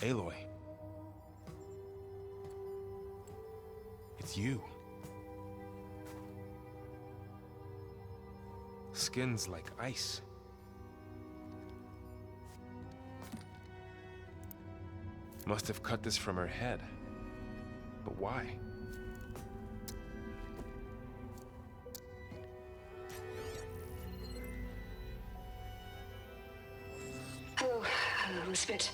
Aloy. It's you. Skin's like ice. Must have cut this from her head. But why? Hello, Elizabeth.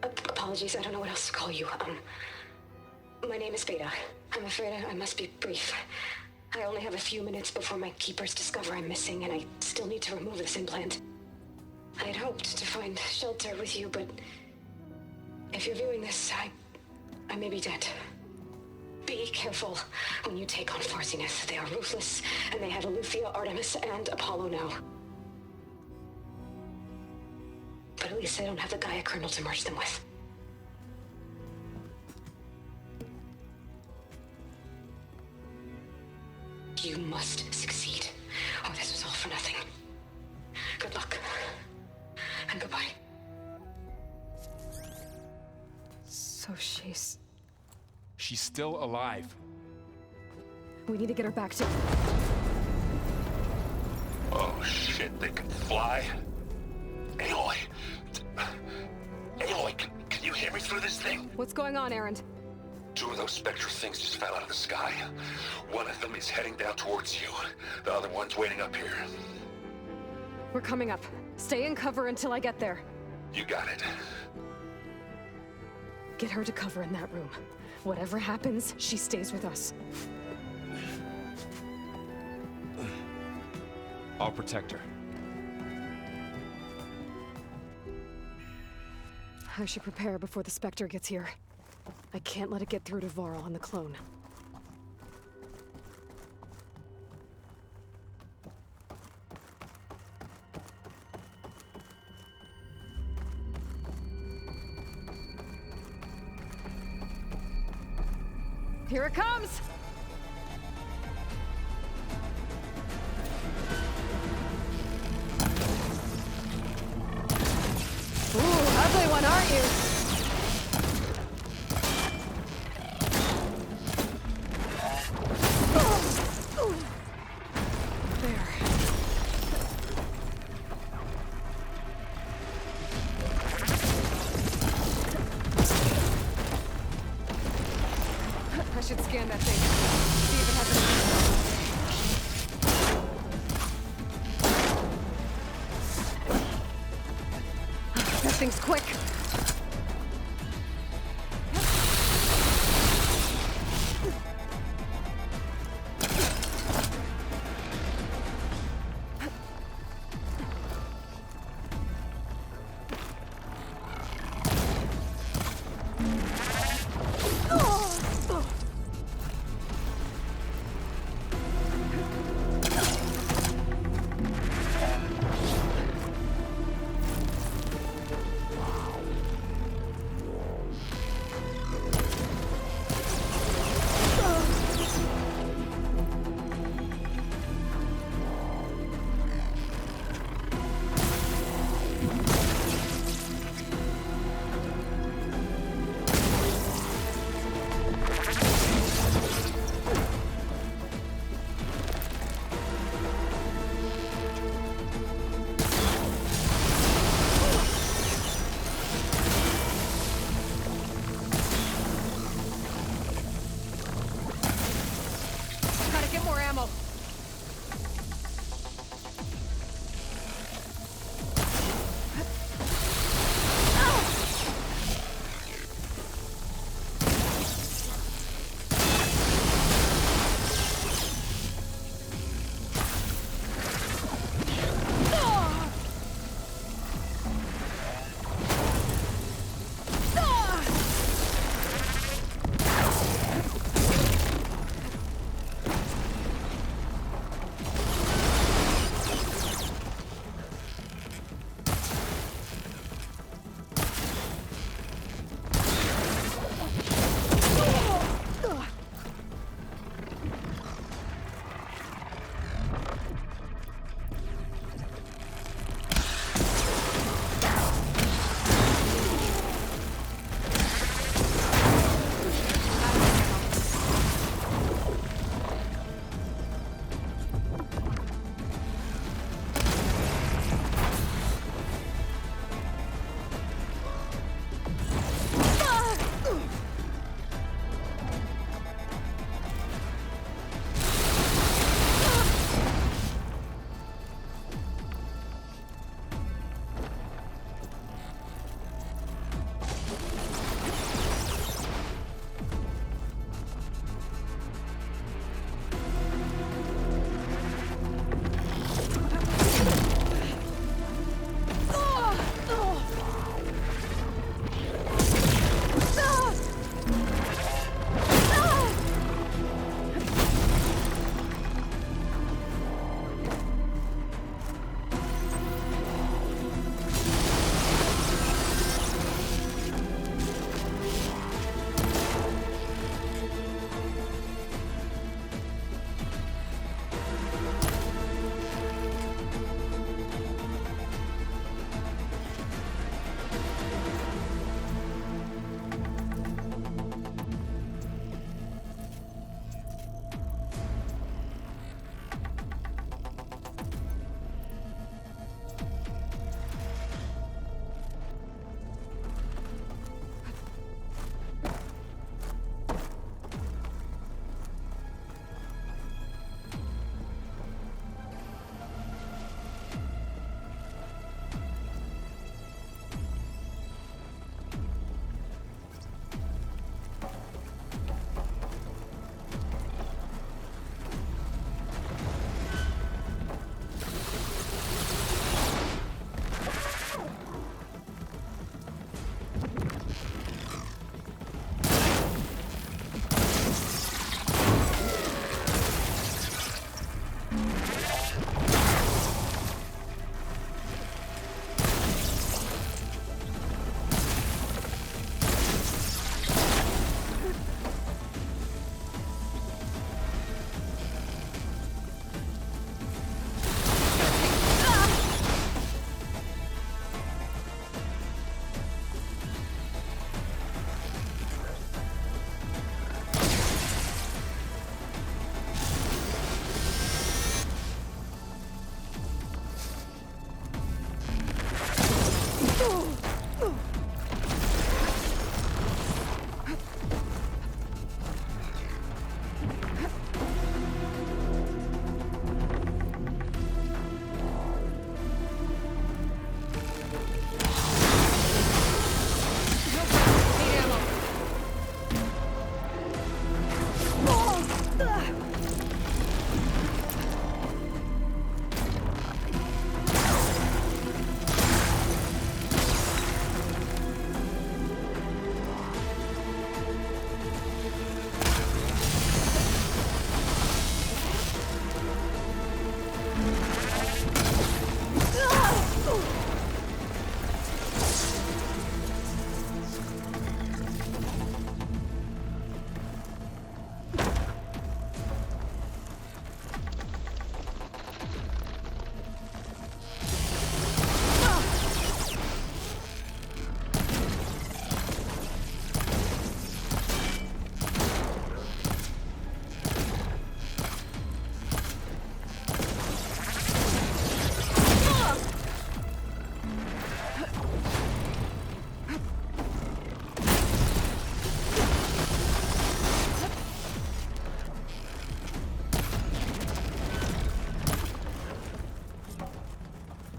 Apologies, I don't know what else to call you. My name is Beta. I'm afraid I must be brief. I only have a few minutes before my keepers discover I'm missing, and I still need to remove this implant. I had hoped to find shelter with you, but if you're viewing this, I may be dead. Be careful when you take on Far Zenith. They are ruthless, and they have Aletheia, Artemis, and Apollo now. But at least they don't have the Gaia kernel to merge them with. You must succeed, or this was all for nothing. Good luck, and goodbye. So she's... She's still alive. We need to get her back to... Oh shit, they can fly? Aloy! Aloy, can you hear me through this thing? What's going on, Erend? 2 of those Spectre things just fell out of the sky. One of them is heading down towards you. The other one's waiting up here. We're coming up. Stay in cover until I get there. You got it. Get her to cover in that room. Whatever happens, she stays with us. I'll protect her. I should prepare before the Spectre gets here. I can't let it get through to Varl and the clone. Here it comes! Ooh, ugly one, aren't you? There. I should scan that thing. See if it has anything. That thing's quick.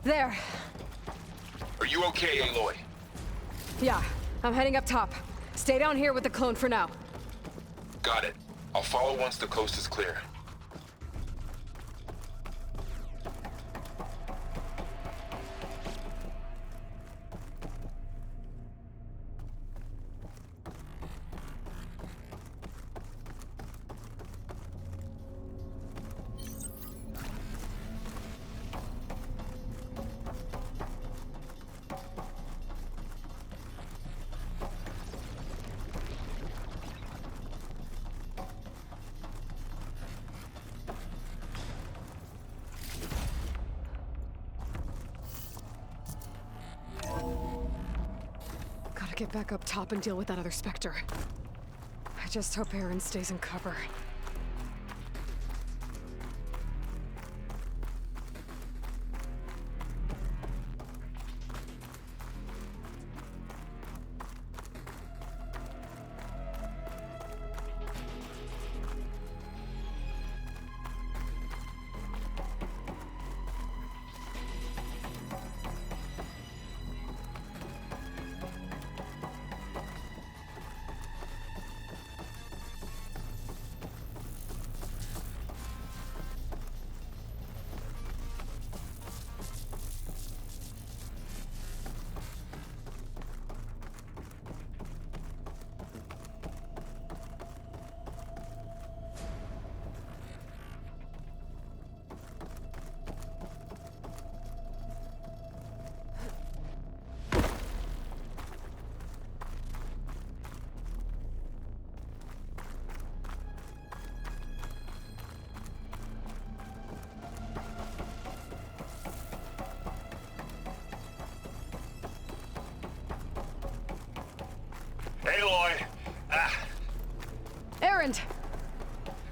There. Are you okay, Aloy? Yeah, I'm heading up top. Stay down here with the clone for now. Got it. I'll follow once the coast is clear. Gotta get back up top and deal with that other Spectre. I just hope Aaron stays in cover. Aloy! Aaron!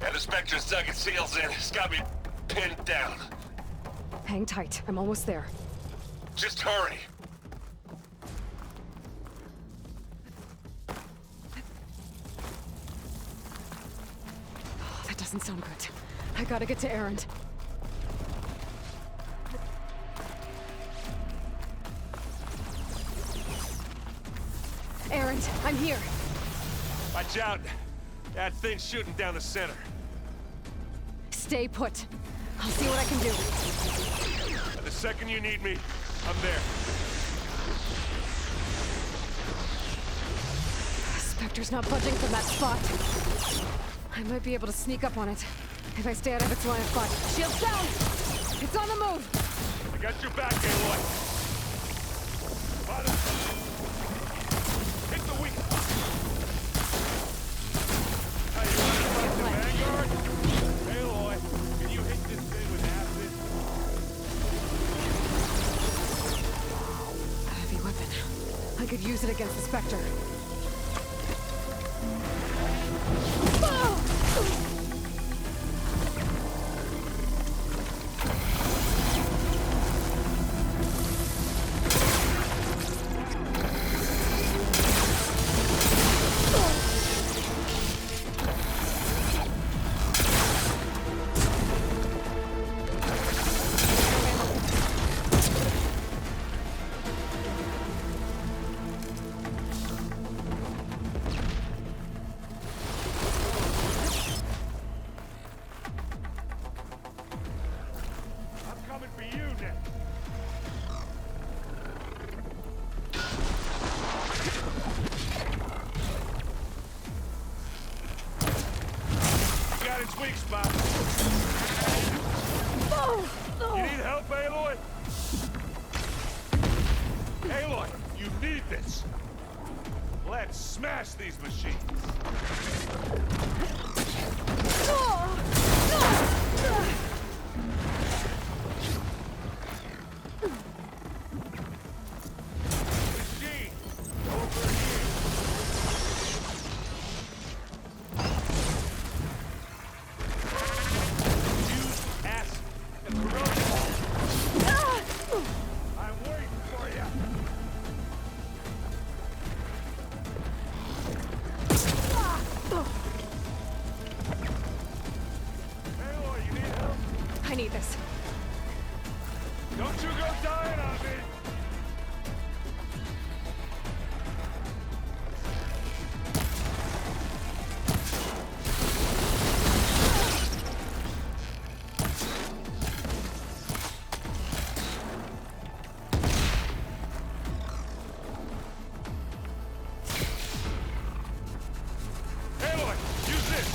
And the Spectre's dug its heels in. It's got me pinned down. Hang tight. I'm almost there. Just hurry. Oh, that doesn't sound good. I gotta get to Aaron. Aaron, I'm here. Watch out. That thing's shooting down the center. Stay put. I'll see what I can do. The second you need me, I'm there. Spectre's not budging from that spot. I might be able to sneak up on it if I stay out of its line of fire. Shields down! It's on the move! I got your back, Aloy. Bottom. Hit the weak spot. Hey, you want to fight the Vanguard? Aloy, can you hit this thing with acid? A heavy weapon. I could use it against the Spectre. Its weak spot. You need help, Aloy? Aloy, you need this. Let's smash these machines. Machine, over here. Don't you go dying on me! Aloy, use this!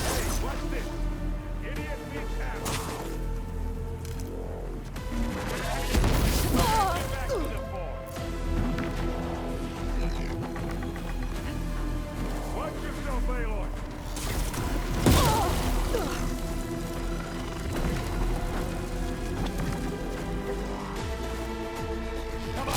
Hey, watch this! Idiot beats hammer! Back to the ball. Watch yourself, Aloy! Come on!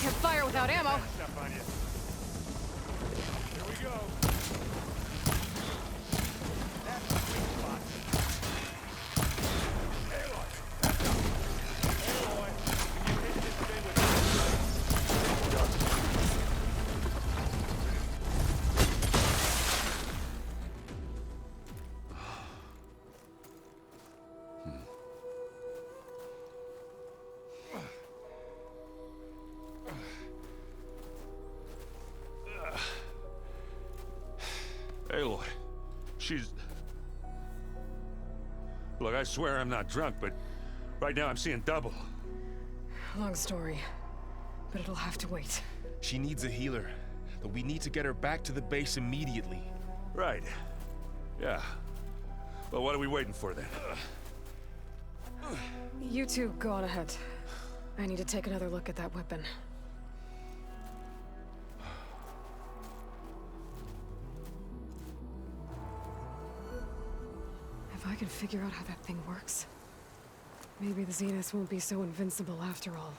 Can't fire without ammo. Step on you. Here we go. That's the sweet spot. Aloy, that's up. Aloy, can you hit this thing with Aloy, she's... Look, I swear I'm not drunk, but right now I'm seeing double. Long story, but it'll have to wait. She needs a healer, but we need to get her back to the base immediately. Right. Yeah. Well, what are we waiting for then? You two go on ahead. I need to take another look at that weapon. If I can figure out how that thing works, maybe the Zeniths won't be so invincible after all.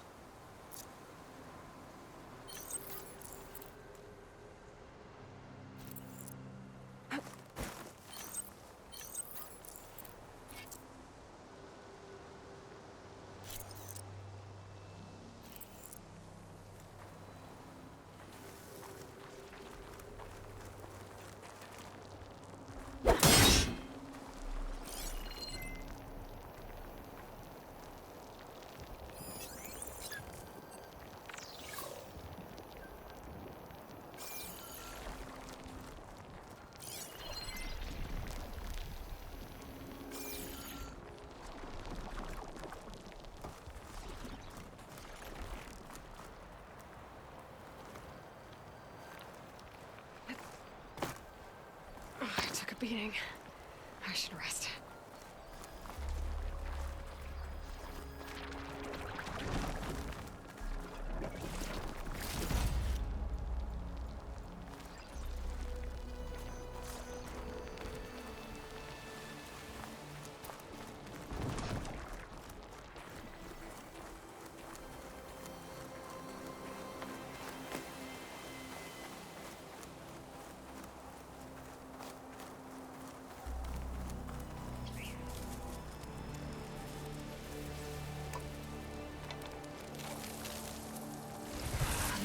I took a beating. I should rest.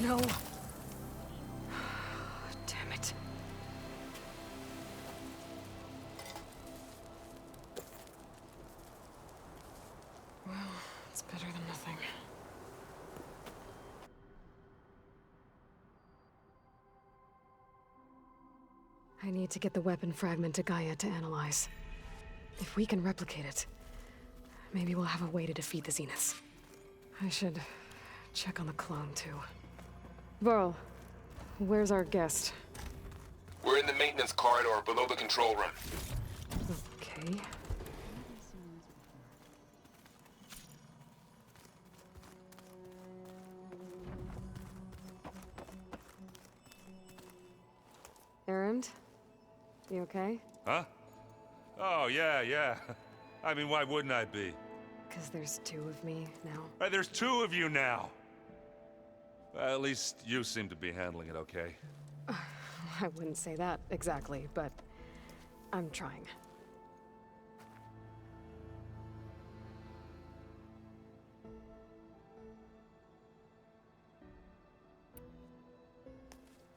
No. Damn it. Well, it's better than nothing. I need to get the weapon fragment to Gaia to analyze. If we can replicate it, maybe we'll have a way to defeat the Zeniths. I should check on the clone, too. Varl, where's our guest? We're in the maintenance corridor below the control room. Okay. Errand? You okay? Huh? Oh, yeah. I mean, why wouldn't I be? Because there's two of me now. Right, there's two of you now. Well, at least you seem to be handling it okay. I wouldn't say that exactly, but I'm trying.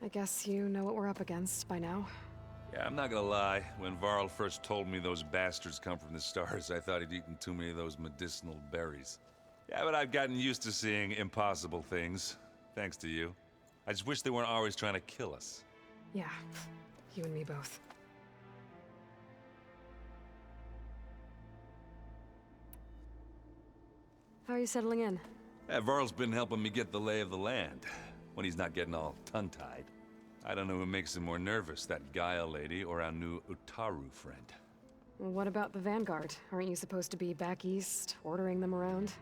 I guess you know what we're up against by now. Yeah, I'm not gonna lie. When Varl first told me those bastards come from the stars, I thought he'd eaten too many of those medicinal berries. Yeah, but I've gotten used to seeing impossible things, thanks to you. I just wish they weren't always trying to kill us. Yeah, you and me both. How are you settling in? Yeah, Varl's been helping me get the lay of the land, when he's not getting all tongue-tied. I don't know who makes him more nervous, that Gaia lady or our new Utaru friend. What about the Vanguard? Aren't you supposed to be back east, ordering them around?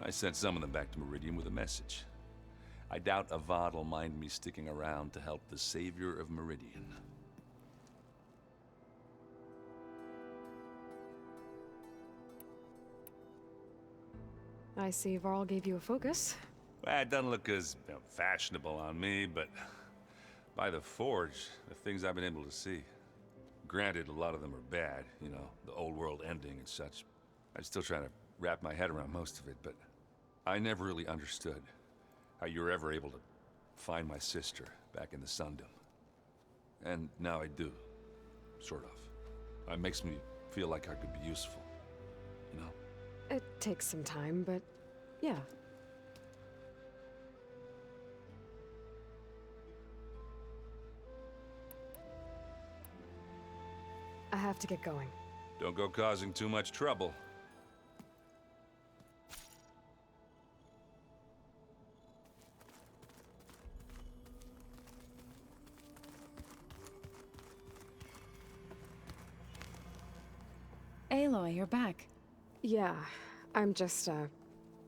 I sent some of them back to Meridian with a message. I doubt Avad will mind me sticking around to help the savior of Meridian. I see Varl gave you a focus. Well, it doesn't look as fashionable on me, but by the Forge, the things I've been able to see. Granted, a lot of them are bad, you know, the old world ending and such. I'm still trying to wrap my head around most of it, but I never really understood how you were ever able to find my sister back in the Sundom. And now I do, sort of. It makes me feel like I could be useful, you know? It takes some time, but yeah. I have to get going. Don't go causing too much trouble. Aloy, you're back. Yeah, I'm just,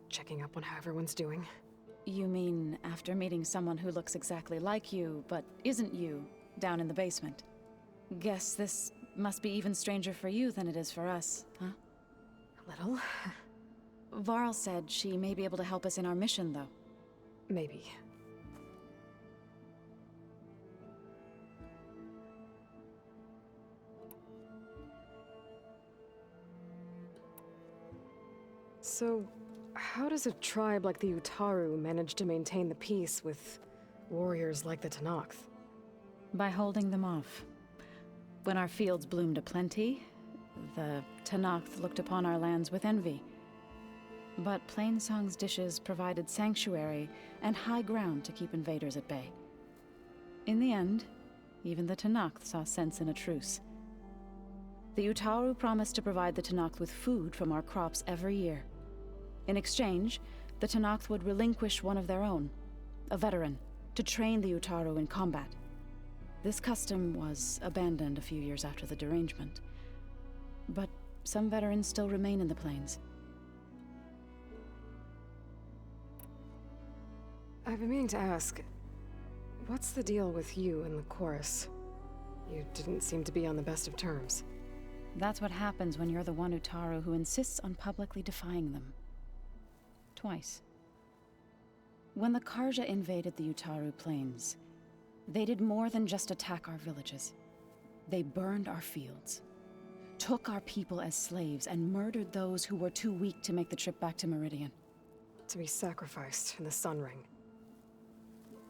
checking up on how everyone's doing. You mean after meeting someone who looks exactly like you, but isn't you, down in the basement? Guess this must be even stranger for you than it is for us, huh? A little. Varl said she may be able to help us in our mission, though. Maybe. So, how does a tribe like the Utaru manage to maintain the peace with warriors like the Tenakth? By holding them off. When our fields bloomed aplenty, the Tenakth looked upon our lands with envy. But Plainsong's dishes provided sanctuary and high ground to keep invaders at bay. In the end, even the Tenakth saw sense in a truce. The Utaru promised to provide the Tenakth with food from our crops every year. In exchange, the Tenakth would relinquish one of their own, a veteran, to train the Utaru in combat. This custom was abandoned a few years after the derangement. But some veterans still remain in the plains. I've been meaning to ask, what's the deal with you and the chorus? You didn't seem to be on the best of terms. That's what happens when you're the one Utaru who insists on publicly defying them. Twice. When the Karja invaded the Utaru plains, they did more than just attack our villages. They burned our fields, took our people as slaves, and murdered those who were too weak to make the trip back to Meridian. To be sacrificed in the Sun Ring.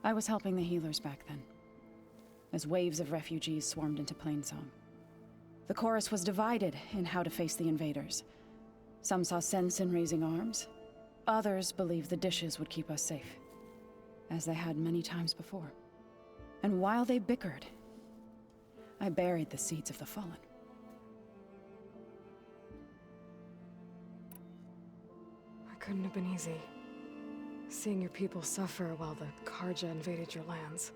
I was helping the healers back then, as waves of refugees swarmed into Plainsong. The chorus was divided in how to face the invaders. Some saw sense in raising arms. Others believed the dishes would keep us safe, as they had many times before. And while they bickered, I buried the seeds of the fallen. It couldn't have been easy. Seeing your people suffer while the Karja invaded your lands.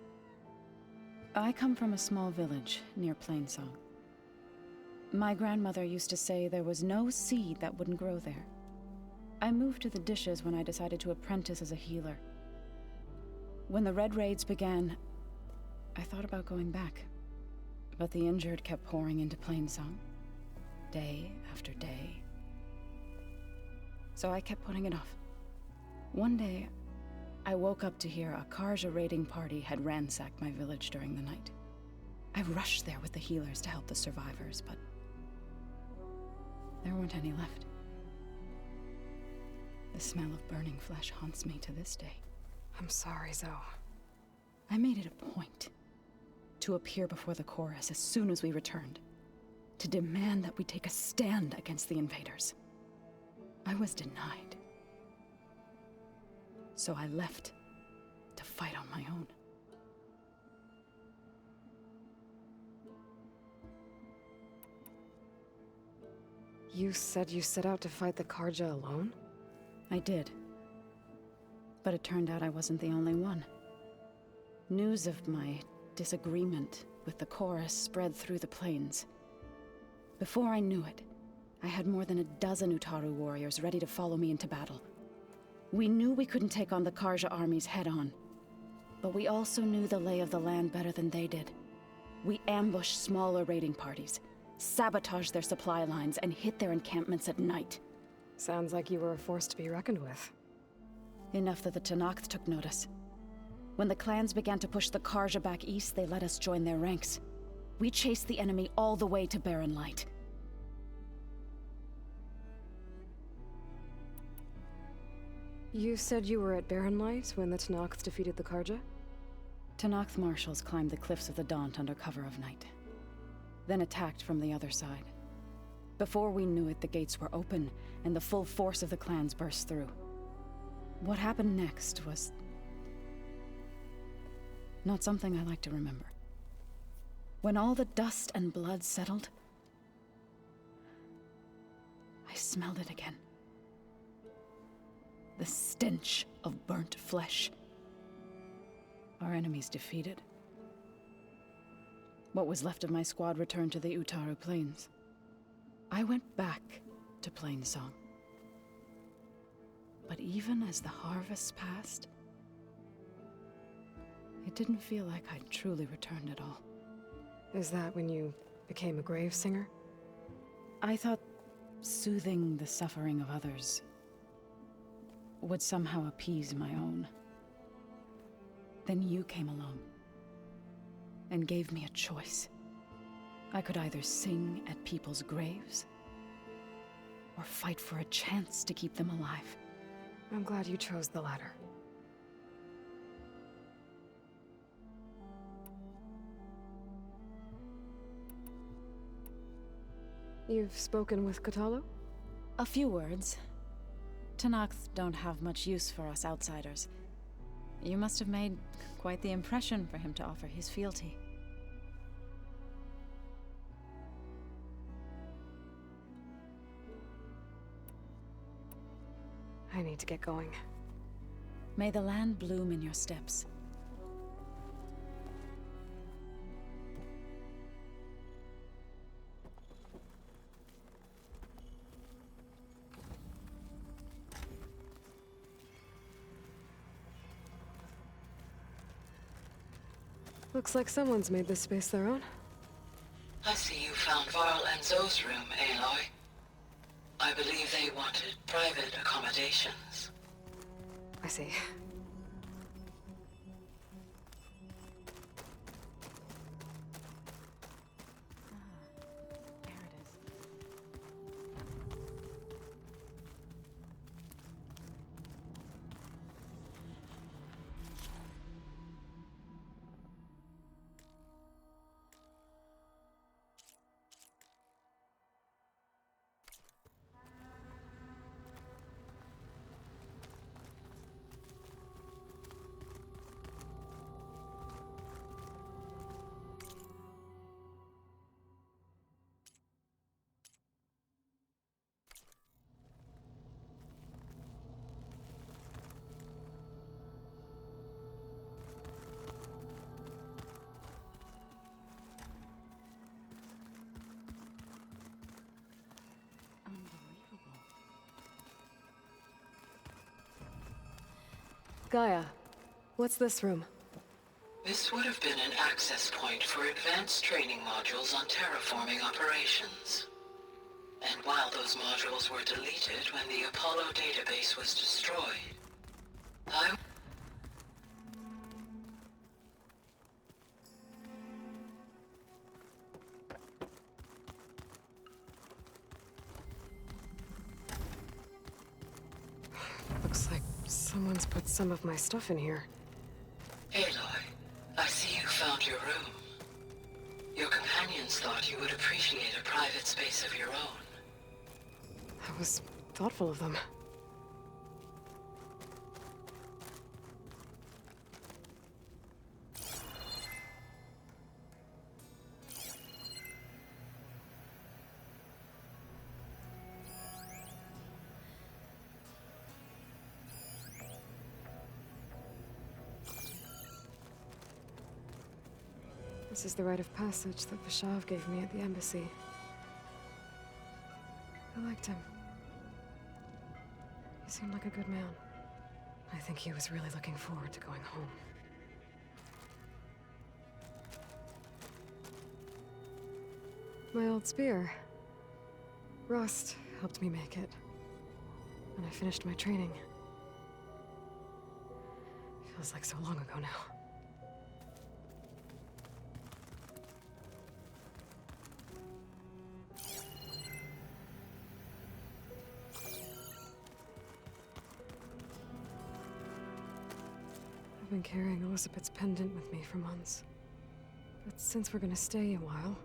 I come from a small village near Plainsong. My grandmother used to say there was no seed that wouldn't grow there. I moved to the Dishes when I decided to apprentice as a healer. When the Red Raids began, I thought about going back. But the injured kept pouring into Plainsong, day after day. So I kept putting it off. One day, I woke up to hear a Karja raiding party had ransacked my village during the night. I rushed there with the healers to help the survivors, but there weren't any left. The smell of burning flesh haunts me to this day. I'm sorry, Zoe. I made it a point to appear before the chorus as soon as we returned, to demand that we take a stand against the invaders. I was denied. So I left to fight on my own. You said you set out to fight the Karja alone? I did. But it turned out I wasn't the only one. News of my disagreement with the chorus spread through the plains. Before I knew it, I had more than a dozen Utaru warriors ready to follow me into battle. We knew we couldn't take on the Karja armies head-on, but we also knew the lay of the land better than they did. We ambushed smaller raiding parties, sabotaged their supply lines, and hit their encampments at night. Sounds like you were a force to be reckoned with. Enough that the Tenakth took notice. When the clans began to push the Karja back east, they let us join their ranks. We chased the enemy all the way to Barren Light. You said you were at Barren Light when the Tenakth defeated the Karja? Tenakth marshals climbed the cliffs of the Daunt under cover of night, then attacked from the other side. Before we knew it, the gates were open, and the full force of the clans burst through. What happened next was not something I like to remember. When all the dust and blood settled, I smelled it again. The stench of burnt flesh. Our enemies defeated. What was left of my squad returned to the Utaru Plains. I went back to Plainsong. But even as the harvest passed, it didn't feel like I'd truly returned at all. Is that when you became a grave singer? I thought soothing the suffering of others would somehow appease my own. Then you came along and gave me a choice. I could either sing at people's graves or fight for a chance to keep them alive. I'm glad you chose the latter. You've spoken with Kotallo? A few words. Tenakth don't have much use for us outsiders. You must have made quite the impression for him to offer his fealty. I need to get going. May the land bloom in your steps. Looks like someone's made this space their own. I see you found Varl and Zoe's room, Aloy. I believe they wanted private accommodations. I see. There it is. Gaia, what's this room? This would have been an access point for advanced training modules on terraforming operations. And while those modules were deleted when the Apollo database was destroyed, I... Looks like someone's put some of my stuff in here. Aloy, I see you found your room. Your companions thought you would appreciate a private space of your own. That was thoughtful of them. This is the rite of passage that Vashav gave me at the embassy. I liked him. He seemed like a good man. I think he was really looking forward to going home. My old spear. Rust helped me make it. When I finished my training. Feels like so long ago now. I've been carrying Elizabeth's pendant with me for months. But since we're gonna stay a while,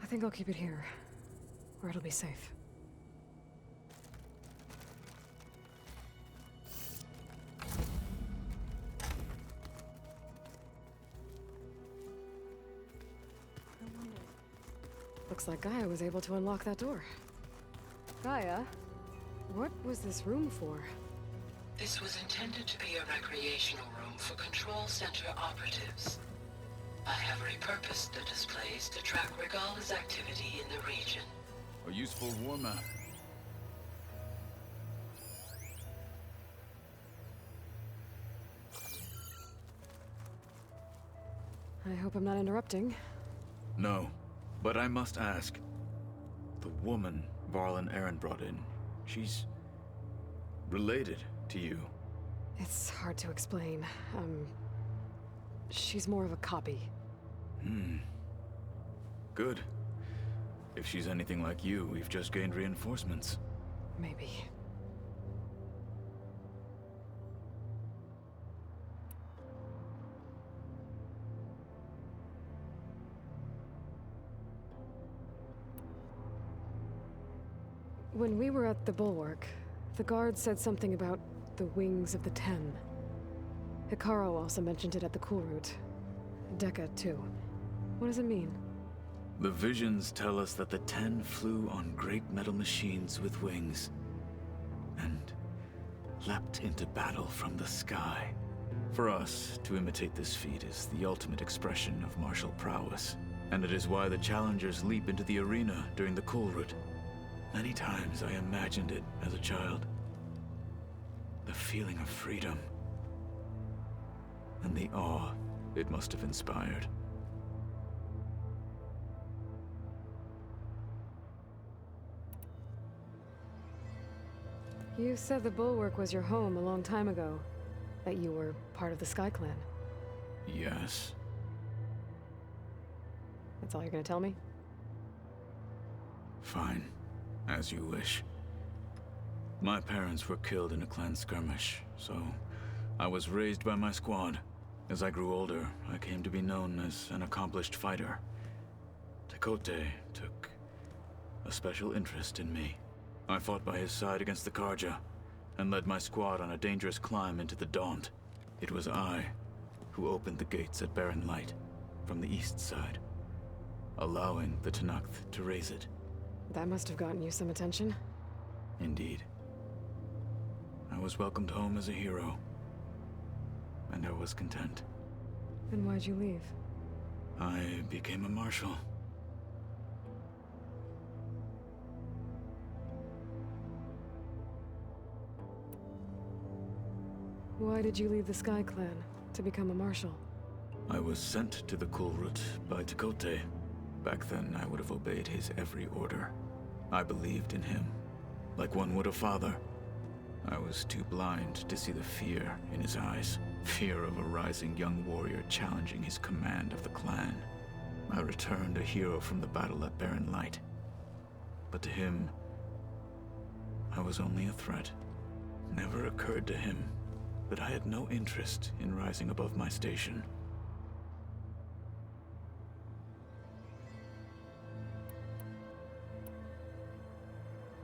I think I'll keep it here, where it'll be safe. Looks like Gaia was able to unlock that door. Gaia, what was this room for? This was intended to be a recreational room for Control Center operatives. I have repurposed the displays to track Regala's activity in the region. A useful warm-up. I hope I'm not interrupting. No, but I must ask. The woman Varl and Aaron brought in, she's related to you. It's hard to explain. She's more of a copy. Good. If she's anything like you, we've just gained reinforcements. Maybe. When we were at the Bulwark, the guard said something about the Wings of the Ten. Hikaru also mentioned it at the Cool Route. Dekka, too. What does it mean? The visions tell us that the Ten flew on great metal machines with wings, and leapt into battle from the sky. For us, to imitate this feat is the ultimate expression of martial prowess, and it is why the challengers leap into the arena during the Cool Route. Many times I imagined it as a child. The feeling of freedom, and the awe it must have inspired. You said the Bulwark was your home a long time ago. That you were part of the Sky Clan. Yes. That's all you're gonna tell me? Fine. As you wish. My parents were killed in a clan skirmish, so I was raised by my squad. As I grew older, I came to be known as an accomplished fighter. Tekote took a special interest in me. I fought by his side against the Karja, and led my squad on a dangerous climb into the Daunt. It was I who opened the gates at Barren Light, from the east side, allowing the Tenakth to raise it. That must have gotten you some attention. Indeed. I was welcomed home as a hero, and I was content. Then why'd you leave? I became a marshal. Why did you leave the Sky Clan to become a marshal? I was sent to the Kulrut by Tekote. Back then, I would have obeyed his every order. I believed in him, like one would a father. I was too blind to see the fear in his eyes. Fear of a rising young warrior challenging his command of the clan. I returned a hero from the battle at Barren Light. But to him, I was only a threat. Never occurred to him that I had no interest in rising above my station.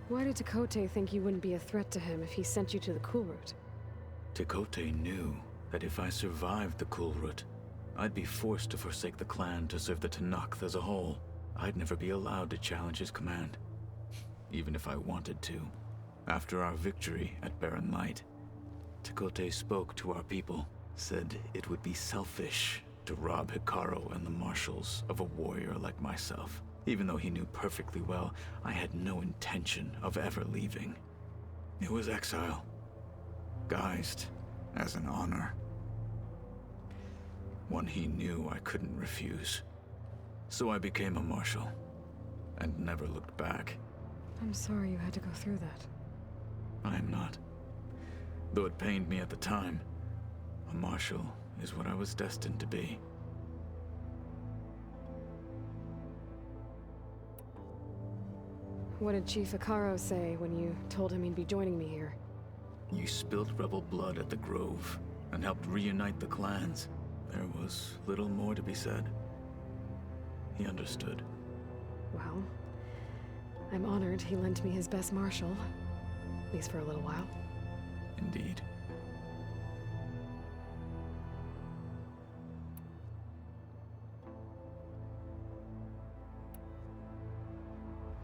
Why did Tekote think you wouldn't be a threat to him if he sent you to the Kulrut? Tekote knew that if I survived the Kulrut, I'd be forced to forsake the clan to serve the Tenakth as a whole. I'd never be allowed to challenge his command, even if I wanted to. After our victory at Barren Light, Tekote spoke to our people, said it would be selfish to rob Hikaru and the marshals of a warrior like myself, even though he knew perfectly well I had no intention of ever leaving. It was exile, guised as an honor. One he knew I couldn't refuse. So I became a marshal, and never looked back. I'm sorry you had to go through that. I am not. Though it pained me at the time, a marshal is what I was destined to be. What did Chief Hikaru say when you told him he'd be joining me here? You spilled rebel blood at the Grove, and helped reunite the clans. There was little more to be said. He understood. Well, I'm honored he lent me his best marshal, at least for a little while. Indeed.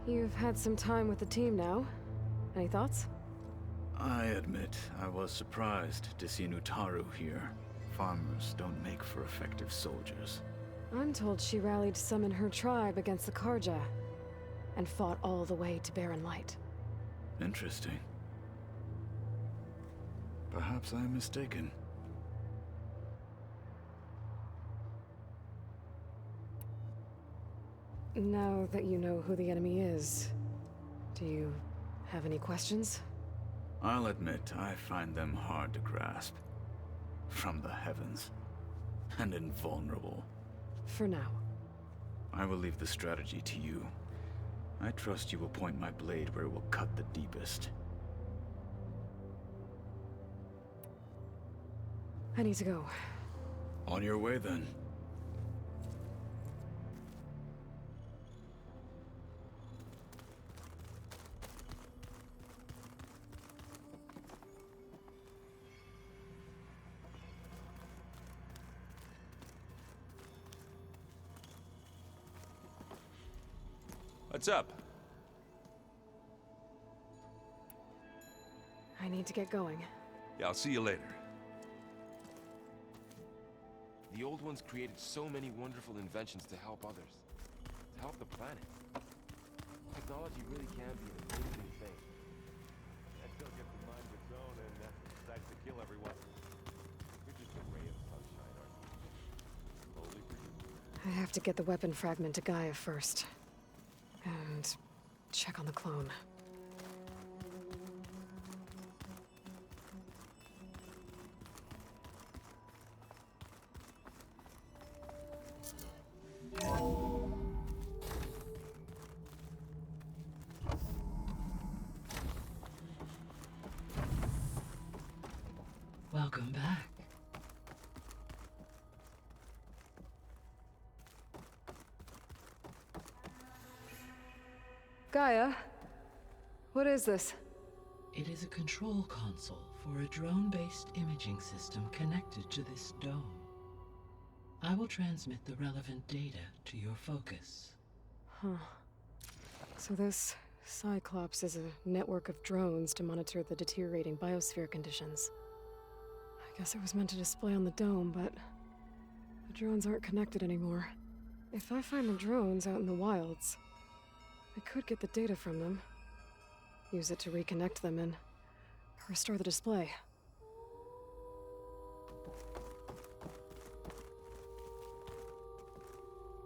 You've had some time with the team now. Any thoughts? I admit I was surprised to see Nutaru here. Farmers don't make for effective soldiers. I'm told she rallied some in her tribe against the Karja, and fought all the way to Barren Light. Interesting. Perhaps I am mistaken. Now that you know who the enemy is, do you have any questions? I'll admit I find them hard to grasp. From the heavens. And invulnerable. For now. I will leave the strategy to you. I trust you will point my blade where it will cut the deepest. I need to go. On your way, then. What's up? I need to get going. Yeah, I'll see you later. The old ones created so many wonderful inventions to help others. To help the planet. Technology really can be an amazing thing. Until it gets a mind of its own and decides to kill everyone. You're just a ray of sunshine, aren't you? Slowly for you. I have to get the weapon fragment to Gaia first. And check on the clone. Welcome back. Gaia? What is this? It is a control console for a drone-based imaging system connected to this dome. I will transmit the relevant data to your focus. Huh. So this Cyclops is a network of drones to monitor the deteriorating biosphere conditions. I guess it was meant to display on the dome, but the drones aren't connected anymore. If I find the drones out in the wilds, I could get the data from them, use it to reconnect them and restore the display.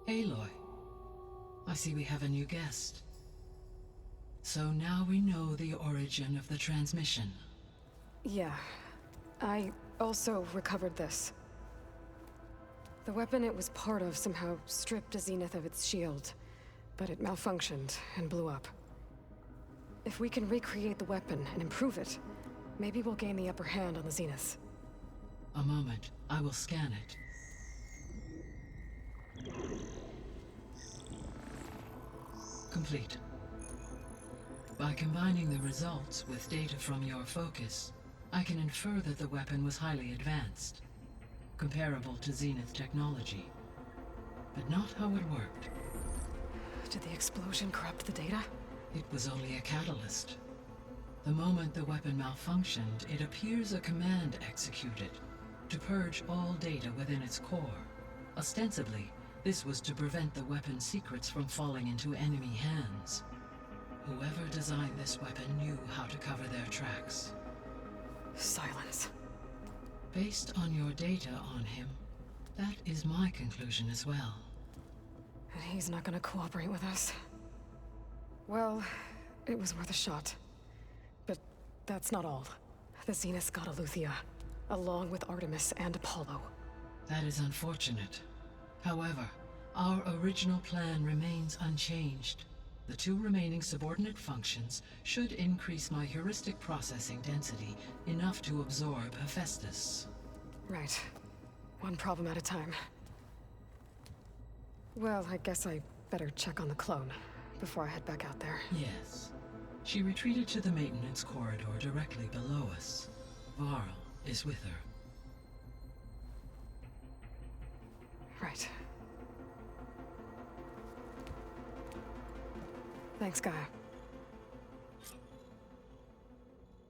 Aloy, I see we have a new guest. So now we know the origin of the transmission. Yeah. I also recovered this. The weapon it was part of somehow stripped a Zenith of its shield, but it malfunctioned and blew up. If we can recreate the weapon and improve it, maybe we'll gain the upper hand on the Zeniths. A moment, I will scan it. Complete. By combining the results with data from your focus, I can infer that the weapon was highly advanced, comparable to Zenith technology, but not how it worked. Did the explosion corrupt the data? It was only a catalyst. The moment the weapon malfunctioned, it appears a command executed to purge all data within its core. Ostensibly, this was to prevent the weapon's secrets from falling into enemy hands. Whoever designed this weapon knew how to cover their tracks. Silence. Based on your data on him, that is my conclusion as well. And he's not gonna cooperate with us. Well, it was worth a shot. But that's not all. The Zeniths got Aletheia, along with Artemis and Apollo. That is unfortunate. However, our original plan remains unchanged. The 2 remaining subordinate functions should increase my heuristic processing density enough to absorb Hephaestus. Right. One problem at a time. Well, I guess I better check on the clone before I head back out there. Yes. She retreated to the maintenance corridor directly below us. Varl is with her. Right. Thanks, Gaia.